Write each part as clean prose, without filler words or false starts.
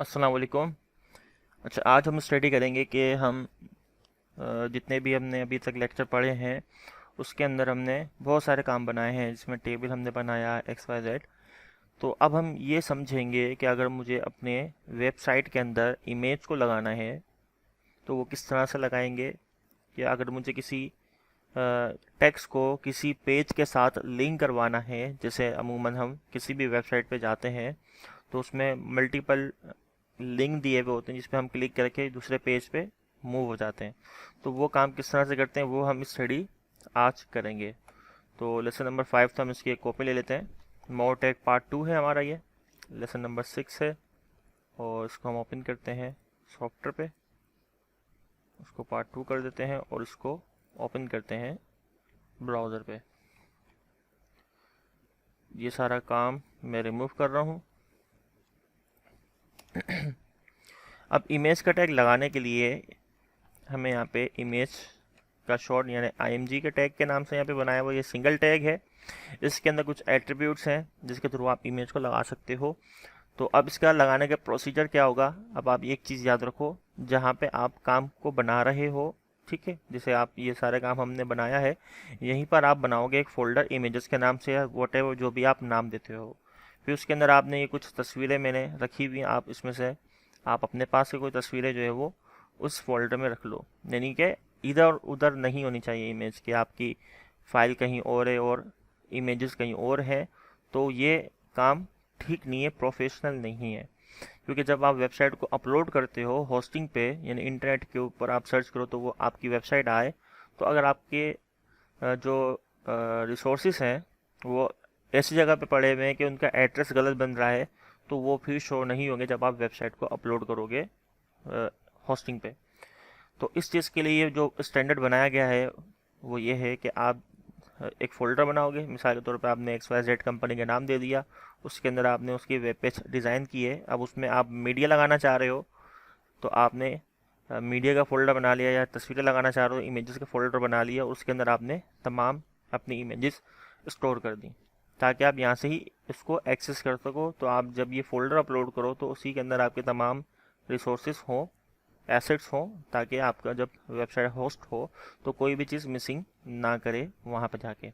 अस्सलाम वालेकुम। अच्छा, आज हम स्टडी करेंगे कि हम जितने भी हमने अभी तक लेक्चर पढ़े हैं उसके अंदर हमने बहुत सारे काम बनाए हैं, जिसमें टेबल हमने बनाया एक्स वाई जेड। तो अब हम ये समझेंगे कि अगर मुझे अपने वेबसाइट के अंदर इमेज को लगाना है तो वो किस तरह से लगाएंगे, या अगर मुझे किसी टेक्स्ट को किसी पेज के साथ लिंक करवाना है। जैसे अमूमन हम किसी भी वेबसाइट पे जाते हैं तो उसमें मल्टीपल लिंक दिए हुए होते हैं, जिस पे हम क्लिक करके दूसरे पेज पे मूव हो जाते हैं। तो वो काम किस तरह से करते हैं वो हम स्टडी आज करेंगे। तो लेसन नंबर 5 तो हम इसकी एक कॉपी ले लेते हैं। मोटेक पार्ट 2 है हमारा ये। लेसन नंबर 6 है और इसको हम ओपन करते हैं सॉफ्टवेयर पे, उसको पार्ट 2 कर देते हैं और इसको ओपन करते हैं ब्राउज़र पे। ये सारा काम मैं रिमूव कर रहा हूँ। अब इमेज का टैग लगाने के लिए हमें यहाँ पे इमेज का शॉर्ट यानी IMG के टैग के नाम से यहाँ पे बनाया हुआ ये सिंगल टैग है। इसके अंदर कुछ एट्रीब्यूट्स हैं जिसके थ्रू आप इमेज को लगा सकते हो। तो अब इसका लगाने का प्रोसीजर क्या होगा। अब आप एक चीज़ याद रखो, जहाँ पे आप काम को बना रहे हो, ठीक है, जैसे आप ये सारे काम हमने बनाया है, यहीं पर आप बनाओगे एक फ़ोल्डर इमेजेस के नाम से या वॉटेवर जो भी आप नाम देते हो। फिर उसके अंदर आपने ये कुछ तस्वीरें मैंने रखी हुई हैं, आप इसमें से आप अपने पास से कोई तस्वीरें जो है वो उस फोल्डर में रख लो। यानी कि इधर उधर नहीं होनी चाहिए इमेज कि आपकी फ़ाइल कहीं और है और इमेजेस कहीं और है। तो ये काम ठीक नहीं है, प्रोफेशनल नहीं है। क्योंकि जब आप वेबसाइट को अपलोड करते हो होस्टिंग पे, यानी इंटरनेट के ऊपर आप सर्च करो तो वो आपकी वेबसाइट आए, तो अगर आपके जो रिसोर्सेज हैं वो ऐसी जगह पे पड़े हुए हैं कि उनका एड्रेस गलत बन रहा है, तो वो फिर शो नहीं होंगे जब आप वेबसाइट को अपलोड करोगे होस्टिंग पे। तो इस चीज़ के लिए जो स्टैंडर्ड बनाया गया है वो ये है कि आप एक फ़ोल्डर बनाओगे। मिसाल के तौर पे आपने XYZ कंपनी का नाम दे दिया, उसके अंदर आपने उसकी वेब पेज डिज़ाइन की है। अब उसमें आप मीडिया लगाना चाह रहे हो तो आपने मीडिया का फ़ोल्डर बना लिया, या तस्वीरें लगाना चाह रहे हो इमेजेस का फ़ोल्डर बना लिया, उसके अंदर आपने तमाम अपनी इमेजेस स्टोर कर दी ताकि आप यहाँ से ही इसको एक्सेस कर सको। तो आप जब ये फ़ोल्डर अपलोड करो तो उसी के अंदर आपके तमाम रिसोर्सेज हों, एसेट्स हों, ताकि आपका जब वेबसाइट होस्ट हो तो कोई भी चीज़ मिसिंग ना करे वहाँ पर जाके।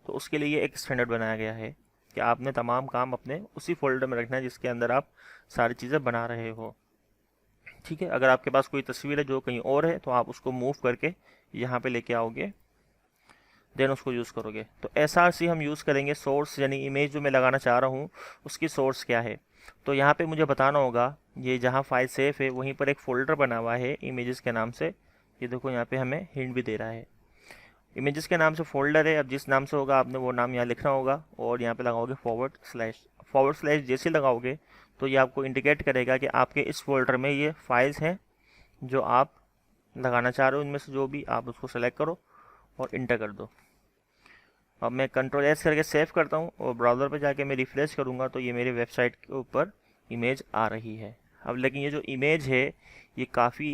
तो उसके लिए एक स्टैंडर्ड बनाया गया है कि आपने तमाम काम अपने उसी फोल्डर में रखना है जिसके अंदर आप सारी चीज़ें बना रहे हो। ठीक है, अगर आपके पास कोई तस्वीर है जो कहीं और है तो आप उसको मूव करके यहाँ पे लेके आओगे, देन उसको यूज़ करोगे। तो SRC हम यूज़ करेंगे, सोर्स यानी इमेज जो मैं लगाना चाह रहा हूँ उसकी सोर्स क्या है। तो यहाँ पे मुझे बताना होगा, ये जहाँ फाइल सेव है वहीं पर एक फ़ोल्डर बना हुआ है इमेजेस के नाम से। ये देखो यहाँ पे हमें हिंट भी दे रहा है, इमेजेस के नाम से फ़ोल्डर है। अब जिस नाम से होगा आपने वो नाम यहाँ लिखना होगा और यहाँ पे लगाओगे // फॉरवर्ड स्लैश जैसे लगाओगे तो ये आपको इंडिकेट करेगा कि आपके इस फोल्डर में ये फाइल्स हैं जो आप लगाना चाह रहे हो। इनमें से जो भी आप उसको सेलेक्ट करो और इंटर कर दो। अब मैं Ctrl+S करके सेव करता हूँ और ब्राउज़र पे जाके मैं रिफ्रेश करूँगा तो ये मेरे वेबसाइट के ऊपर इमेज आ रही है। अब लेकिन ये जो इमेज है ये काफ़ी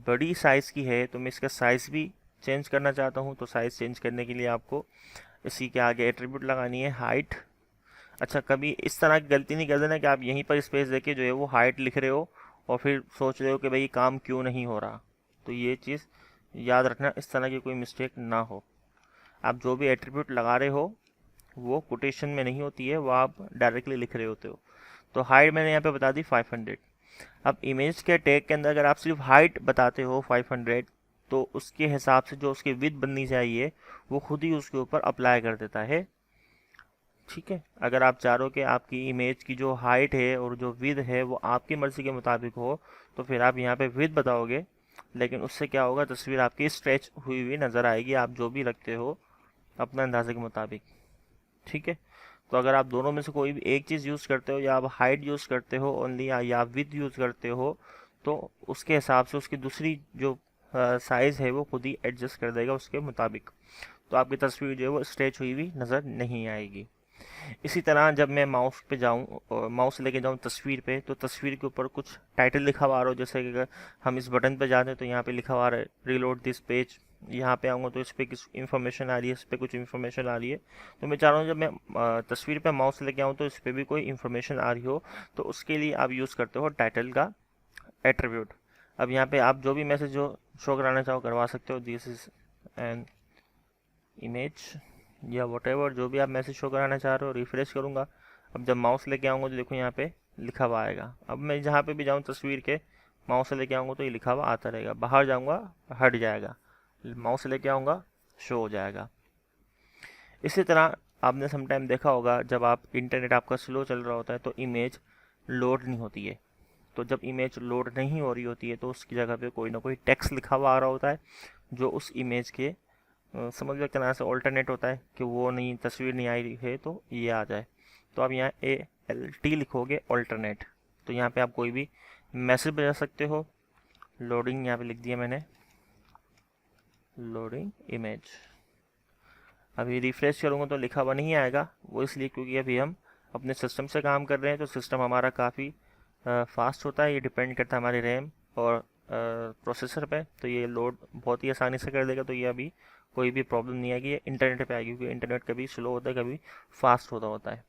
बड़ी साइज़ की है, तो मैं इसका साइज़ भी चेंज करना चाहता हूँ। तो साइज़ चेंज करने के लिए आपको इसी के आगे एट्रीब्यूट लगानी है हाइट। अच्छा, कभी इस तरह की गलती नहीं कर देना कि आप यहीं पर स्पेस देके जो है वो हाइट लिख रहे हो और फिर सोच रहे हो कि भाई काम क्यों नहीं हो रहा। तो ये चीज़ याद रखना, इस तरह की कोई मिस्टेक ना हो। आप जो भी एट्रीब्यूट लगा रहे हो वो कोटेशन में नहीं होती है, वो आप डायरेक्टली लिख रहे होते हो। तो हाइट मैंने यहाँ पे बता दी 500। अब इमेज के टैग के अंदर अगर आप सिर्फ हाइट बताते हो 500 तो उसके हिसाब से जो उसकी विड्थ बननी चाहिए वो खुद ही उसके ऊपर अप्लाई कर देता है। ठीक है, अगर आप चाह रहे हो कि आपकी इमेज की जो हाइट है और जो विड्थ है वो आपकी मर्ज़ी के मुताबिक हो तो फिर आप यहाँ पे विड्थ बताओगे, लेकिन उससे क्या होगा, तस्वीर आपकी स्ट्रेच हुई हुई नज़र आएगी, आप जो भी रखते हो अपने अंदाजे के मुताबिक। ठीक है, तो अगर आप दोनों में से कोई भी एक चीज़ यूज़ करते हो, या आप हाइट यूज़ करते हो ओनली, या आप विड्थ यूज़ करते हो, तो उसके हिसाब से उसकी दूसरी जो साइज़ है वो खुद ही एडजस्ट कर देगा उसके मुताबिक। तो आपकी तस्वीर जो है वो स्ट्रेच हुई हुई नज़र नहीं आएगी। इसी तरह जब मैं माउस पे जाऊँ और माउस लेके जाऊँ तस्वीर पे, तो तस्वीर के ऊपर कुछ टाइटल लिखा हुआ हो, जैसे कि अगर हम इस बटन पे जाते हैं तो यहाँ पे लिखा हुआ है रीलोड दिस पेज, यहाँ पे आऊँगा तो इस पर किस इन्फॉर्मेशन आ रही है, इस पर कुछ इन्फॉर्मेशन आ रही है। तो मैं चाह रहा हूँ जब मैं तस्वीर पे माउस लेके आऊँ तो इस पर भी कोई इन्फॉर्मेशन आ रही हो, तो उसके लिए आप यूज़ करते हो टाइटल का एट्रीब्यूट। अब यहाँ पे आप जो भी मैसेज जो शो कराना चाहो करवा सकते हो, दिस इज एन इमेज या वॉटेवर, जो भी आप मैसेज शो कराना चाह रहे हो। रिफ्रेश करूँगा, अब जब माउस लेके आऊँगा तो देखो यहाँ पे लिखा हुआ आएगा। अब मैं जहाँ पे भी जाऊँ तस्वीर के माउस से लेके आऊँगा तो ये लिखा हुआ आता रहेगा, बाहर जाऊँगा हट जाएगा, माउस से लेके आऊँगा शो हो जाएगा। इसी तरह आपने समटाइम देखा होगा जब आप इंटरनेट आपका स्लो चल रहा होता है तो इमेज लोड नहीं होती है। तो जब इमेज लोड नहीं हो रही होती है तो उसकी जगह पे कोई ना कोई टेक्स्ट लिखा हुआ आ रहा होता है जो उस इमेज के समझ लो एक तरह से ऑल्टरनेट होता है कि वो नहीं, तस्वीर नहीं आई है तो ये आ जाए। तो आप यहाँ ALT लिखोगे ऑल्टरनेट, तो यहाँ पे आप कोई भी मैसेज बजा सकते हो। लोडिंग यहाँ पे लिख दिया मैंने, लोडिंग इमेज। अभी रिफ्रेश करूँगा तो लिखा हुआ नहीं आएगा, वो इसलिए क्योंकि अभी हम अपने सिस्टम से काम कर रहे हैं, तो सिस्टम हमारा काफ़ी फास्ट होता है। ये डिपेंड करता है हमारे रैम और प्रोसेसर पे, तो ये लोड बहुत ही आसानी से कर देगा। तो ये अभी कोई भी प्रॉब्लम नहीं आएगी, ये इंटरनेट पे आएगी, क्योंकि इंटरनेट कभी स्लो होता है कभी फास्ट होता है।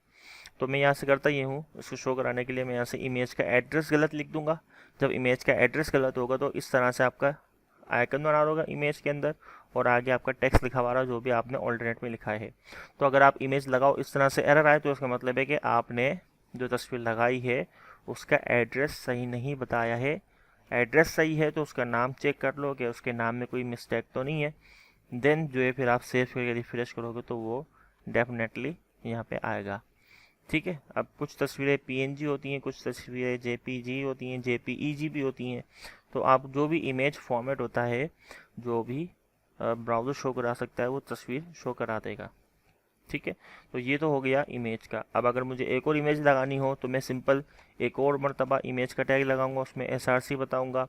तो मैं यहाँ से करता ये हूँ, इसको शो कराने के लिए मैं यहाँ से इमेज का एड्रेस गलत लिख दूंगा। जब इमेज का एड्रेस गलत होगा तो इस तरह से आपका आइकन बना होगा इमेज के अंदर, और आगे आपका टेक्स्ट लिखा हुआ रहा जो भी आपने ऑल्टरनेट में लिखा है। तो अगर आप इमेज लगाओ इस तरह से एरर आए तो इसका मतलब है कि आपने जो तस्वीर लगाई है उसका एड्रेस सही नहीं बताया है। एड्रेस सही है तो उसका नाम चेक कर लो कि उसके नाम में कोई मिस्टेक तो नहीं है। देन जो है फिर आप सेव करके रिफ्रेश करोगे तो वो डेफिनेटली यहाँ पे आएगा। ठीक है। अब कुछ तस्वीरें PNG होती हैं, कुछ तस्वीरें JPG होती हैं, JPEG भी होती हैं। तो आप जो भी इमेज फॉर्मेट होता है, जो भी ब्राउज़र शो करा सकता है वो तस्वीर शो करा देगा। ठीक है। तो ये तो हो गया इमेज का। अब अगर मुझे एक और इमेज लगानी हो तो मैं सिंपल एक और मरतबा इमेज का टैग लगाऊंगा, उसमें SRC बताऊंगा।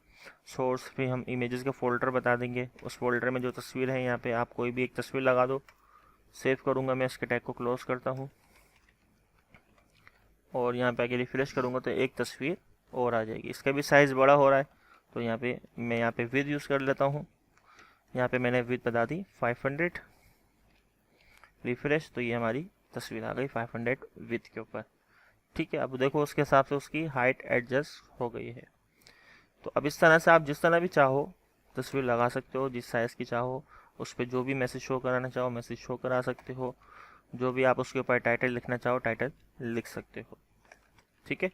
सोर्स पे हम इमेजेस का फोल्डर बता देंगे, उस फोल्डर में जो तस्वीर है यहाँ पे आप कोई भी एक तस्वीर लगा दो। सेव करूँगा मैं, इसके टैग को क्लोज करता हूँ और यहाँ पे आके रिफ्रेश करूँगा तो एक तस्वीर और आ जाएगी। इसका भी साइज़ बड़ा हो रहा है तो यहाँ पे मैं यहाँ पे विद यूज़ कर लेता हूँ। यहाँ पे मैंने विद बता दी 500। रिफ्रेश तो ये हमारी तस्वीर आ गई 500 विद के ऊपर। ठीक है। अब देखो उसके हिसाब से उसकी हाइट एडजस्ट हो गई है। तो अब इस तरह से आप जिस तरह भी चाहो तस्वीर लगा सकते हो, जिस साइज़ की चाहो उस पर जो भी मैसेज शो कराना चाहो मैसेज शो करा सकते हो। जो भी आप उसके ऊपर टाइटल लिखना चाहो टाइटल लिख सकते हो। ठीक है।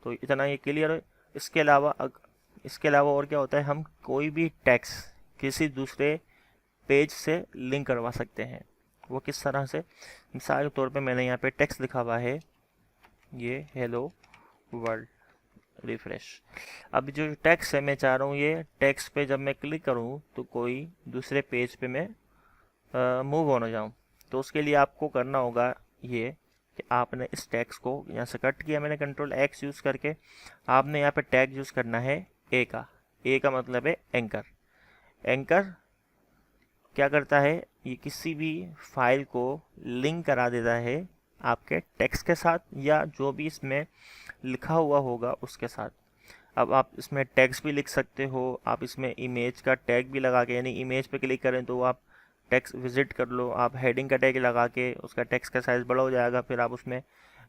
तो इतना ये क्लियर है। इसके अलावा और क्या होता है, हम कोई भी टेक्स्ट किसी दूसरे पेज से लिंक करवा सकते हैं। वो किस तरह से, मिसाल के तौर पे मैंने यहाँ पे टेक्स्ट लिखा हुआ है ये हेलो वर्ल्ड, रिफ्रेश। अब जो टेक्स्ट है मैं चाह रहा हूँ ये टेक्स्ट पे जब मैं क्लिक करूँ तो कोई दूसरे पेज पे मैं मूव होना जाऊँ। तो उसके लिए आपको करना होगा ये कि आपने इस टेक्स्ट को यहाँ से कट किया, मैंने Ctrl+X यूज़ करके। आपने यहाँ पे टैग यूज़ करना है ए का मतलब है एंकर। एंकर क्या करता है, ये किसी भी फाइल को लिंक करा देता है आपके टेक्स्ट के साथ या जो भी इसमें लिखा हुआ होगा उसके साथ। अब आप इसमें टेक्स्ट भी लिख सकते हो, आप इसमें इमेज का टैग भी लगा के, यानी इमेज पे क्लिक करें तो आप टेक्स्ट विजिट कर लो, आप हेडिंग का टैग लगा के उसका टेक्स्ट का साइज़ बड़ा हो जाएगा, फिर आप उसमें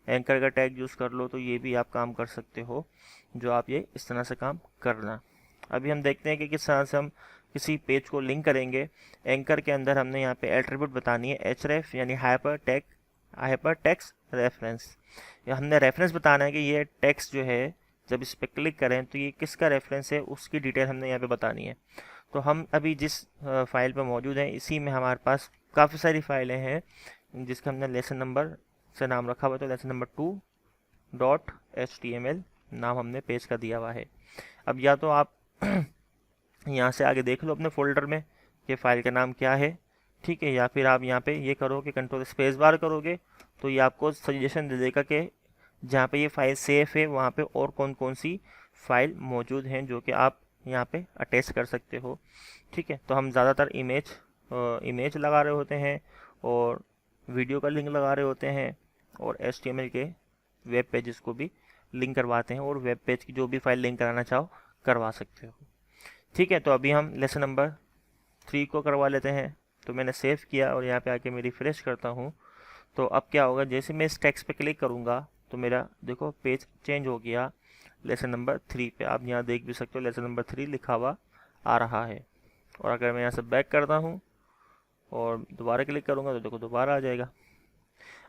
एंकर का टैग यूज़ कर लो। तो ये भी आप काम कर सकते हो, जो आप ये इस तरह से काम करना। अभी हम देखते हैं कि किस तरह से हम किसी पेज को लिंक करेंगे। एंकर के अंदर हमने यहाँ पे एट्रीब्यूट बतानी है href, यानी हाइपर टेक्स्ट रेफरेंस। हमने रेफरेंस बताना है कि ये टेक्स्ट जो है जब इस पर क्लिक करें तो ये किसका रेफरेंस है, उसकी डिटेल हमने यहाँ पे बतानी है। तो हम अभी जिस फाइल पे मौजूद हैं इसी में हमारे पास काफ़ी सारी फाइलें हैं जिसका हमने लेसन नंबर से नाम रखा हुआ है। तो लेसन नंबर 2.html नाम हमने पेज का दिया हुआ है। अब या तो आप यहाँ से आगे देख लो अपने फोल्डर में कि फ़ाइल का नाम क्या है। ठीक है। या फिर आप यहाँ पे ये करो कि Ctrl+Space करोगे तो ये आपको सजेशन दे देगा कि जहाँ पे ये फाइल सेफ है वहाँ पे और कौन कौन सी फाइल मौजूद हैं जो कि आप यहाँ पे अटैच कर सकते हो। ठीक है। तो हम ज़्यादातर इमेज लगा रहे होते हैं और वीडियो का लिंक लगा रहे होते हैं और HTML के वेब पेजेस को भी लिंक करवाते हैं, और वेब पेज की जो भी फाइल लिंक कराना चाहो करवा सकते हो। ठीक है। तो अभी हम लेसन नंबर 3 को करवा लेते हैं। तो मैंने सेव किया और यहाँ पे आके मैं रिफ्रेश करता हूँ। तो अब क्या होगा, जैसे मैं इस टेक्स्ट पे क्लिक करूँगा तो मेरा देखो पेज चेंज हो गया लेसन नंबर 3 पे। आप यहाँ देख भी सकते हो लेसन नंबर 3 लिखा हुआ आ रहा है। और अगर मैं यहाँ से बैक करता हूँ और दोबारा क्लिक करूँगा तो देखो दोबारा आ जाएगा।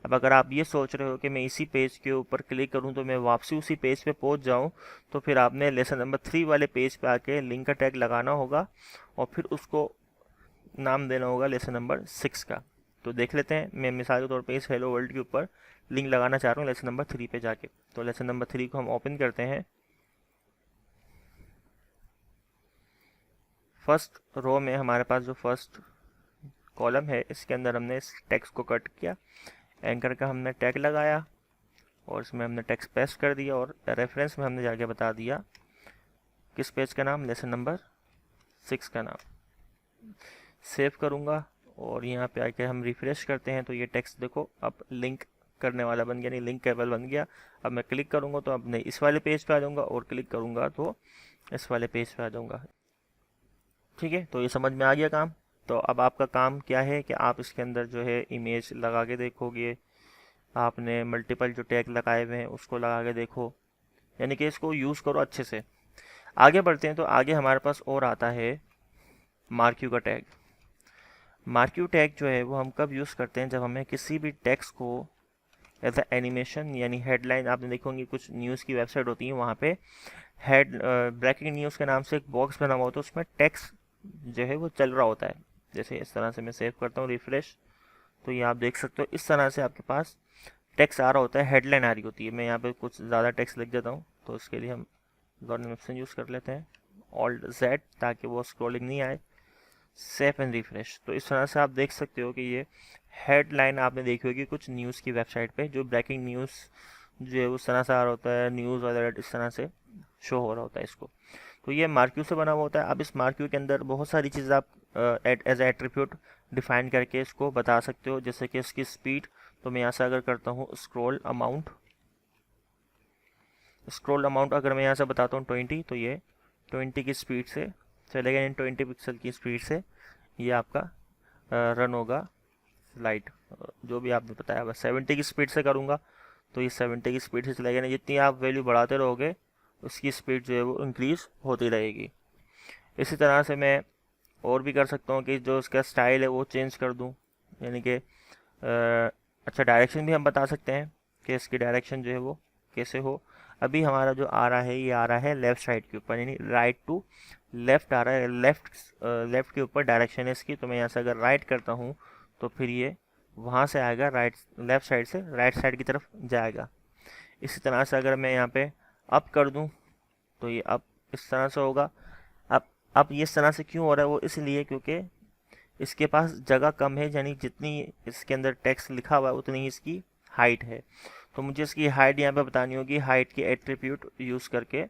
अब अगर आप ये सोच रहे हो कि मैं इसी पेज के ऊपर क्लिक करूं तो मैं वापसी उसी पेज पे पहुंच जाऊं, तो फिर आपने लेसन नंबर 3 वाले पेज पे आके लिंक का टैग लगाना होगा और फिर उसको नाम देना होगा लेसन नंबर 6 का। तो देख लेते हैं, मैं मिसाल के तौर पे इस हेलो वर्ल्ड के ऊपर लिंक लगाना चाह रहा हूँ लेसन नंबर 3 पे जाके। तो लेसन नंबर 3 को हम ओपन करते हैं। फर्स्ट रो में हमारे पास जो फर्स्ट कॉलम है इसके अंदर हमने इस टेक्स्ट को कट किया, एंकर का हमने टैग लगाया और इसमें हमने टेक्स्ट पेस्ट कर दिया और रेफरेंस में हमने जाके बता दिया किस पेज का नाम, लेसन नंबर 6 का नाम। सेव करूँगा और यहाँ पे आके हम रिफ्रेश करते हैं तो ये टेक्स्ट देखो अब लिंक करने वाला बन गया, नहीं लिंक केबल बन गया। अब मैं क्लिक करूँगा तो अब नहीं इस वाले पेज पे आ जाऊँगा और क्लिक करूँगा तो इस वाले पेज पे आ जाऊँगा। ठीक है, तो ये समझ में आ गया काम। तो अब आपका काम क्या है कि आप इसके अंदर जो है इमेज लगा के देखोगे। आपने मल्टीपल जो टैग लगाए हुए हैं उसको लगा के देखो, यानी कि इसको यूज़ करो अच्छे से। आगे बढ़ते हैं तो आगे हमारे पास और आता है मार्क्यू का टैग। मार्क्यू टैग जो है वो हम कब यूज़ करते हैं, जब हमें किसी भी टेक्स्ट को एज ए एनिमेशन यानी हेडलाइन, आपने देखी होंगी कुछ न्यूज़ की वेबसाइट होती है वहाँ पे हेड ब्रेकिंग न्यूज़ के नाम से एक बॉक्स बना हुआ होता है, उसमें टेक्स्ट जो है वो चल रहा होता है। जैसे इस तरह से मैं सेव करता हूँ रिफ्रेश, तो ये आप देख सकते हो इस तरह से आपके पास टेक्स्ट आ रहा होता है, हेडलाइन आ रही होती है। मैं यहाँ पे कुछ ज़्यादा टेक्स्ट लिख देता हूँ, तो इसके लिए हम गवर्नमेंट ऑप्शन यूज़ कर लेते हैं ऑल्ट Z, ताकि वो स्क्रॉलिंग नहीं आए। Save and refresh. तो इस तरह से आप देख सकते हो कि ये हेडलाइन आपने देखी होगी कुछ न्यूज़ की वेबसाइट पे, जो ब्रेकिंग न्यूज़ जो है उस तरह से आ रहा होता है, न्यूज़ अलर्ट इस तरह से शो हो रहा होता है इसको। तो ये मार्क्यू से बना हुआ होता है। अब इस मार्क्यू के अंदर बहुत सारी चीज़ें आप एज एट्रीब्यूट डिफाइन करके इसको बता सकते हो, जैसे कि इसकी स्पीड। तो मैं यहाँ से अगर करता हूँ स्क्रॉल अमाउंट अगर मैं यहाँ से बताता हूँ 20, तो ये 20 की स्पीड से चलेगा, यानी 20 पिक्सल की स्पीड से ये आपका रन होगा लाइट, जो भी आपने बताया। बस 70 की स्पीड से करूँगा तो ये 70 की स्पीड से चलेगा, यानी जितनी आप वैल्यू बढ़ाते रहोगे उसकी स्पीड जो है वो इंक्रीज़ होती रहेगी। इसी तरह से मैं और भी कर सकता हूँ कि जो इसका स्टाइल है वो चेंज कर दूँ, यानी कि अच्छा डायरेक्शन भी हम बता सकते हैं कि इसकी डायरेक्शन जो है वो कैसे हो। अभी हमारा जो आ रहा है ये आ रहा है लेफ़्ट साइड के ऊपर, यानी राइट टू लेफ़्ट आ रहा है, लेफ़्ट के ऊपर डायरेक्शन है इसकी। तो मैं यहाँ से अगर राइट करता हूँ तो फिर ये वहाँ से आएगा लेफ़्ट साइड से राइट साइड की तरफ जाएगा। इसी तरह से अगर मैं यहाँ पे अप कर दूँ तो ये अप इस तरह से होगा। अब ये इस तरह से क्यों हो रहा है, वो इसलिए क्योंकि इसके पास जगह कम है, यानी जितनी इसके अंदर टेक्स्ट लिखा हुआ है उतनी ही इसकी हाइट है। तो मुझे इसकी हाइट यहाँ पे बतानी होगी, हाइट की एट्रीब्यूट यूज़ करके,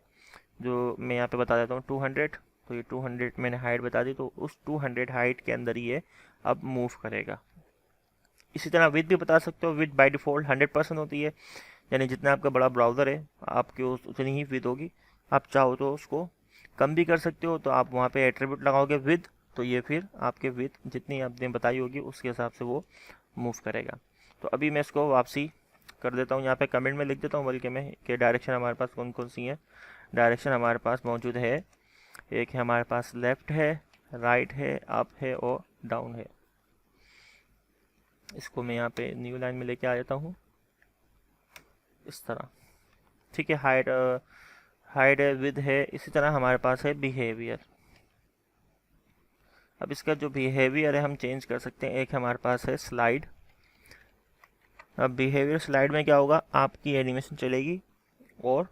जो मैं यहाँ पे बता देता हूँ 200। तो ये 200 मैंने हाइट बता दी, तो उस 200 हाइट के अंदर ही ये अब मूव करेगा। इसी तरह विथ भी बता सकते हो, विथ बाय डिफ़ॉल्ट 100% होती है, यानी जितना आपका बड़ा ब्राउज़र है आपकी उतनी ही विथ होगी। आप चाहो तो उसको कम भी कर सकते हो, तो आप वहाँ पे एट्रीब्यूट लगाओगे विथ, तो ये फिर आपके विथ जितनी आपने बताई होगी उसके हिसाब से वो मूव करेगा। तो अभी मैं इसको वापसी कर देता हूँ, यहाँ पे कमेंट में लिख देता हूँ बल्कि मैं कि डायरेक्शन हमारे पास कौन कौन सी है। डायरेक्शन हमारे पास मौजूद है, एक है हमारे पास लेफ़्ट है, राइट है, अप है और डाउन है। इसको मैं यहाँ पे न्यू लाइन में लेके आ जाता हूँ इस तरह। ठीक है, हाइट है, विद है। इसी तरह हमारे पास है बिहेवियर। अब इसका जो बिहेवियर है हम चेंज कर सकते हैं। एक हमारे पास है स्लाइड। अब बिहेवियर स्लाइड में क्या होगा, आपकी एनिमेशन चलेगी और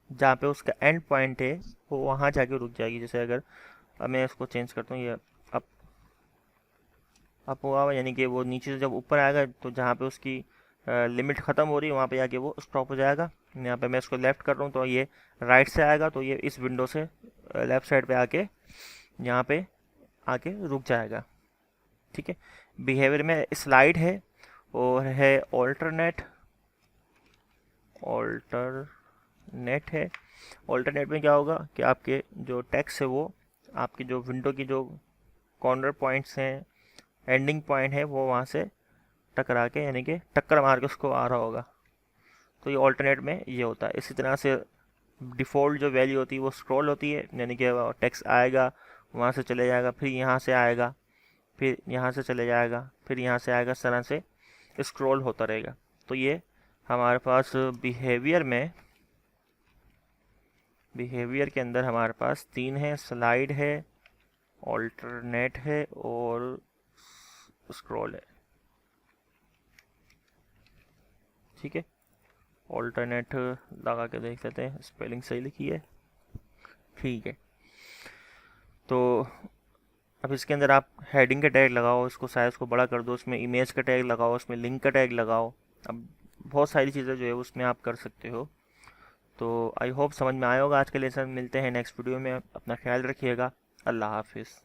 जहाँ पे उसका एंड पॉइंट है वो वहाँ जाके रुक जाएगी। जैसे अगर अब मैं इसको चेंज करता हूँ, ये अप हुआ, यानी कि वो नीचे से जब ऊपर आएगा तो जहाँ पे उसकी लिमिट ख़त्म हो रही है वहाँ पे जाके वो स्टॉप हो जाएगा। यहाँ पे मैं इसको लेफ़्ट कर रहा हूँ तो ये राइट से आएगा, तो ये इस विंडो से लेफ़्ट साइड पे आके यहाँ पे आके रुक जाएगा। ठीक है, बिहेवियर में स्लाइड है और है ऑल्टरनेट है। ऑल्टरनेट में क्या होगा कि आपके जो टेक्स्ट है वो आपकी जो विंडो की जो कॉर्नर पॉइंट्स हैं, एंडिंग पॉइंट है, वो वहाँ से टकरा के यानी कि टक्कर मार के उसको आ रहा होगा। तो ये ऑल्टरनेट में ये होता है। इसी तरह से डिफ़ॉल्ट जो वैल्यू होती है वो स्क्रॉल होती है, यानी कि टेक्स्ट आएगा, वहाँ से चले जाएगा, फिर यहाँ से आएगा, फिर यहाँ से चले जाएगा, फिर यहाँ से आएगा, इस तरह से स्क्रॉल होता रहेगा। तो ये हमारे पास बिहेवियर के अंदर हमारे पास 3 है, स्लाइड है, ऑल्टरनेट है और स्क्रॉल है। ठीक है, ऑल्टरनेट लगा के देख लेते हैं, स्पेलिंग सही लिखी है। ठीक है, तो अब इसके अंदर आप हेडिंग का टैग लगाओ, इसको साइज़ को बड़ा कर दो, उसमें इमेज का टैग लगाओ, उसमें लिंक का टैग लगाओ। अब बहुत सारी चीज़ें जो है उसमें आप कर सकते हो। तो आई होप समझ में आया होगा आज का लेसन। मिलते हैं नेक्स्ट वीडियो में, अपना ख्याल रखिएगा। अल्लाह हाफिज़।